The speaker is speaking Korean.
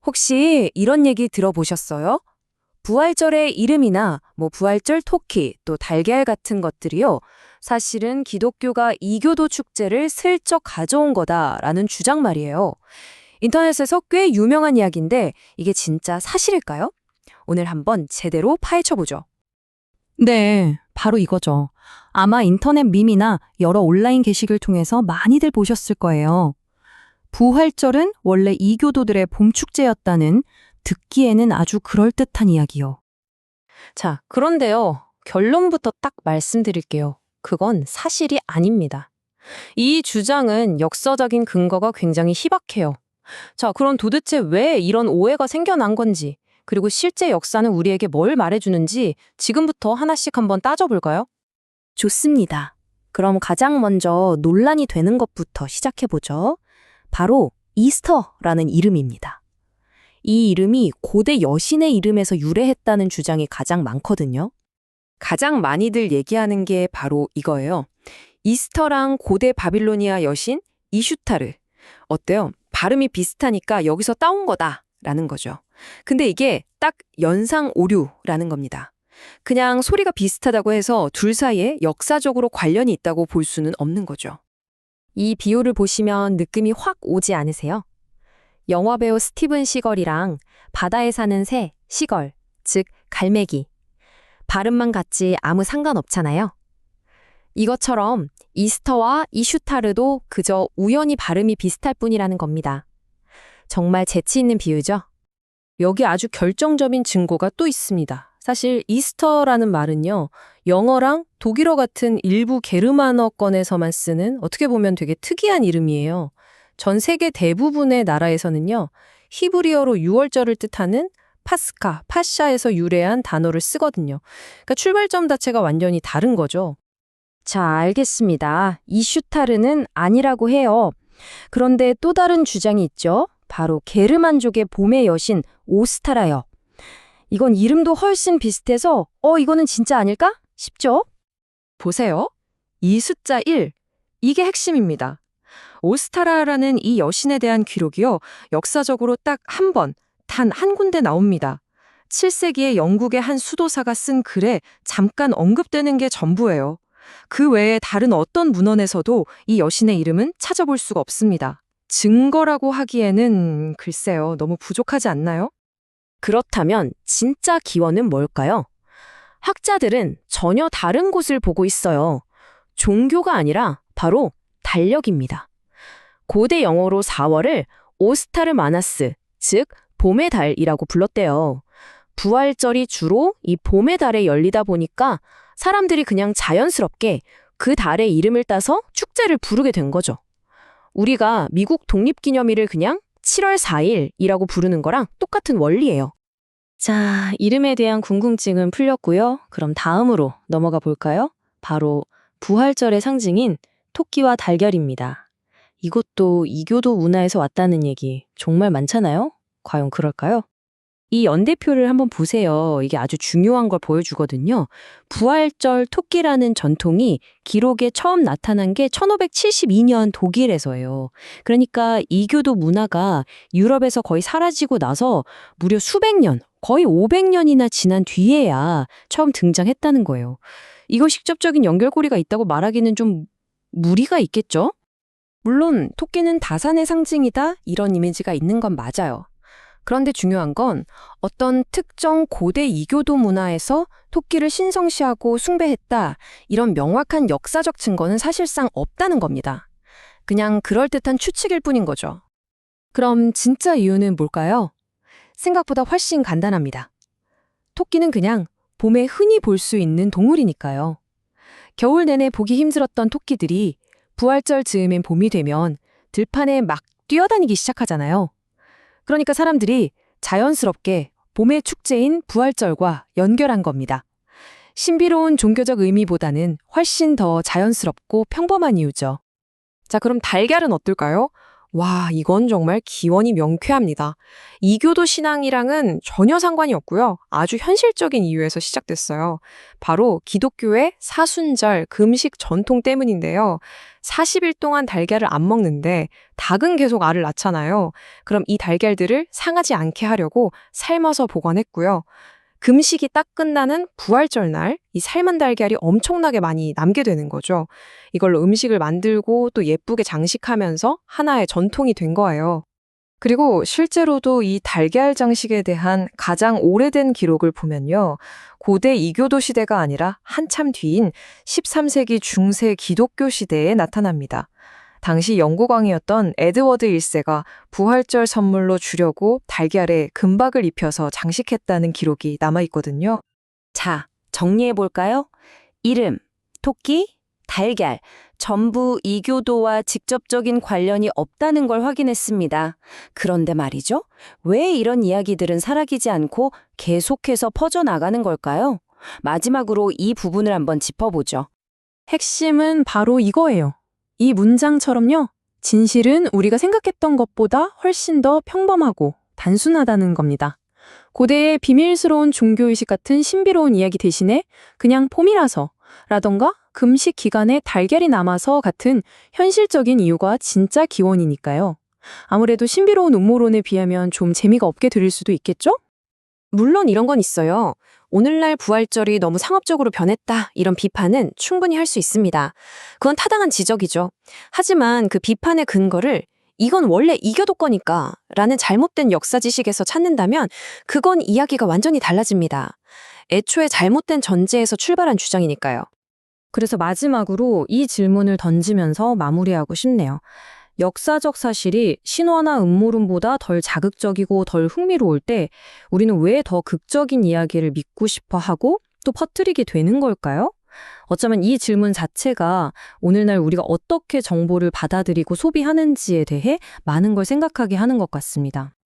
혹시 이런 얘기 들어보셨어요? 부활절의 이름이나 부활절 토끼, 또 달걀 같은 것들이요. 사실은 기독교가 이교도 축제를 슬쩍 가져온 거다라는 주장 말이에요. 인터넷에서 꽤 유명한 이야기인데 이게 진짜 사실일까요? 오늘 한번 제대로 파헤쳐보죠. 네, 바로 이거죠. 아마 인터넷 밈이나 여러 온라인 게시글 통해서 많이들 보셨을 거예요. 부활절은 원래 이교도들의 봄축제였다는 듣기에는 아주 그럴듯한 이야기요. 자, 그런데요. 결론부터 딱 말씀드릴게요. 그건 사실이 아닙니다. 이 주장은 역사적인 근거가 굉장히 희박해요. 자, 그럼 도대체 왜 이런 오해가 생겨난 건지, 그리고 실제 역사는 우리에게 뭘 말해주는지 지금부터 하나씩 한번 따져볼까요? 좋습니다. 그럼 가장 먼저 논란이 되는 것부터 시작해보죠. 바로 이스터라는 이름입니다. 이 이름이 고대 여신의 이름에서 유래했다는 주장이 가장 많거든요. 가장 많이들 얘기하는 게 바로 이거예요. 이스터랑 고대 바빌로니아 여신 이슈타르. 어때요? 발음이 비슷하니까 여기서 따온 거다라는 거죠. 근데 이게 딱 연상 오류라는 겁니다. 그냥 소리가 비슷하다고 해서 둘 사이에 역사적으로 관련이 있다고 볼 수는 없는 거죠. 이 비유를 보시면 느낌이 확 오지 않으세요? 영화배우 스티븐 시걸이랑 바다에 사는 새, 시걸, 즉 갈매기. 발음만 같지 아무 상관없잖아요. 이것처럼 이스터와 이슈타르도 그저 우연히 발음이 비슷할 뿐이라는 겁니다. 정말 재치 있는 비유죠? 여기 아주 결정적인 증거가 또 있습니다. 사실 이스터라는 말은요, 영어랑 독일어 같은 일부 게르만어권에서만 쓰는 어떻게 보면 되게 특이한 이름이에요. 전 세계 대부분의 나라에서는요, 히브리어로 유월절을 뜻하는 파스카, 파샤에서 유래한 단어를 쓰거든요. 그러니까 출발점 자체가 완전히 다른 거죠. 자, 알겠습니다. 이슈타르는 아니라고 해요. 그런데 또 다른 주장이 있죠. 바로 게르만족의 봄의 여신 오스타라요. 이건 이름도 훨씬 비슷해서 이거는 진짜 아닐까? 싶죠? 보세요. 이 숫자 1, 이게 핵심입니다. 오스타라라는 이 여신에 대한 기록이요. 역사적으로 딱 한 번, 단 한 군데 나옵니다. 7세기에 영국의 한 수도사가 쓴 글에 잠깐 언급되는 게 전부예요. 그 외에 다른 어떤 문헌에서도 이 여신의 이름은 찾아볼 수가 없습니다. 증거라고 하기에는 글쎄요, 너무 부족하지 않나요? 그렇다면 진짜 기원은 뭘까요? 학자들은 전혀 다른 곳을 보고 있어요. 종교가 아니라 바로 달력입니다. 고대 영어로 4월을 오스타르 마나스, 즉 봄의 달이라고 불렀대요. 부활절이 주로 이 봄의 달에 열리다 보니까 사람들이 그냥 자연스럽게 그 달의 이름을 따서 축제를 부르게 된 거죠. 우리가 미국 독립기념일을 그냥 7월 4일이라고 부르는 거랑 똑같은 원리예요. 자, 이름에 대한 궁금증은 풀렸고요. 그럼 다음으로 넘어가 볼까요? 바로 부활절의 상징인 토끼와 달걀입니다. 이것도 이교도 문화에서 왔다는 얘기 정말 많잖아요? 과연 그럴까요? 이 연대표를 한번 보세요. 이게 아주 중요한 걸 보여주거든요. 부활절 토끼라는 전통이 기록에 처음 나타난 게 1572년 독일에서예요. 그러니까 이교도 문화가 유럽에서 거의 사라지고 나서 무려 수백 년, 거의 500년이나 지난 뒤에야 처음 등장했다는 거예요. 이거 직접적인 연결고리가 있다고 말하기는 좀 무리가 있겠죠? 물론 토끼는 다산의 상징이다 이런 이미지가 있는 건 맞아요. 그런데 중요한 건 어떤 특정 고대 이교도 문화에서 토끼를 신성시하고 숭배했다 이런 명확한 역사적 증거는 사실상 없다는 겁니다. 그냥 그럴듯한 추측일 뿐인 거죠. 그럼 진짜 이유는 뭘까요? 생각보다 훨씬 간단합니다. 토끼는 그냥 봄에 흔히 볼 수 있는 동물이니까요. 겨울 내내 보기 힘들었던 토끼들이 부활절 즈음인 봄이 되면 들판에 막 뛰어다니기 시작하잖아요. 그러니까 사람들이 자연스럽게 봄의 축제인 부활절과 연결한 겁니다. 신비로운 종교적 의미보다는 훨씬 더 자연스럽고 평범한 이유죠. 자, 그럼 달걀은 어떨까요? 와, 이건 정말 기원이 명쾌합니다. 이교도 신앙이랑은 전혀 상관이 없고요. 아주 현실적인 이유에서 시작됐어요. 바로 기독교의 사순절 금식 전통 때문인데요. 40일 동안 달걀을 안 먹는데 닭은 계속 알을 낳잖아요. 그럼 이 달걀들을 상하지 않게 하려고 삶아서 보관했고요. 금식이 딱 끝나는 부활절 날 이 삶은 달걀이 엄청나게 많이 남게 되는 거죠. 이걸로 음식을 만들고 또 예쁘게 장식하면서 하나의 전통이 된 거예요. 그리고 실제로도 이 달걀 장식에 대한 가장 오래된 기록을 보면요. 고대 이교도 시대가 아니라 한참 뒤인 13세기 중세 기독교 시대에 나타납니다. 당시 영국 왕이었던 에드워드 1세가 부활절 선물로 주려고 달걀에 금박을 입혀서 장식했다는 기록이 남아있거든요. 자, 정리해볼까요? 이름, 토끼, 달걀, 전부 이교도와 직접적인 관련이 없다는 걸 확인했습니다. 그런데 말이죠. 왜 이런 이야기들은 사라지지 않고 계속해서 퍼져나가는 걸까요? 마지막으로 이 부분을 한번 짚어보죠. 핵심은 바로 이거예요. 이 문장처럼요. 진실은 우리가 생각했던 것보다 훨씬 더 평범하고 단순하다는 겁니다. 고대의 비밀스러운 종교의식 같은 신비로운 이야기 대신에 그냥 봄이라서 라던가 금식 기간에 달걀이 남아서 같은 현실적인 이유가 진짜 기원이니까요. 아무래도 신비로운 음모론에 비하면 좀 재미가 없게 들릴 수도 있겠죠? 물론 이런 건 있어요. 오늘날 부활절이 너무 상업적으로 변했다 이런 비판은 충분히 할 수 있습니다. 그건 타당한 지적이죠. 하지만 그 비판의 근거를 이건 원래 이교도 거니까 라는 잘못된 역사 지식에서 찾는다면 그건 이야기가 완전히 달라집니다. 애초에 잘못된 전제에서 출발한 주장이니까요. 그래서 마지막으로 이 질문을 던지면서 마무리하고 싶네요. 역사적 사실이 신화나 음모론보다 덜 자극적이고 덜 흥미로울 때 우리는 왜 더 극적인 이야기를 믿고 싶어 하고 또 퍼뜨리게 되는 걸까요? 어쩌면 이 질문 자체가 오늘날 우리가 어떻게 정보를 받아들이고 소비하는지에 대해 많은 걸 생각하게 하는 것 같습니다.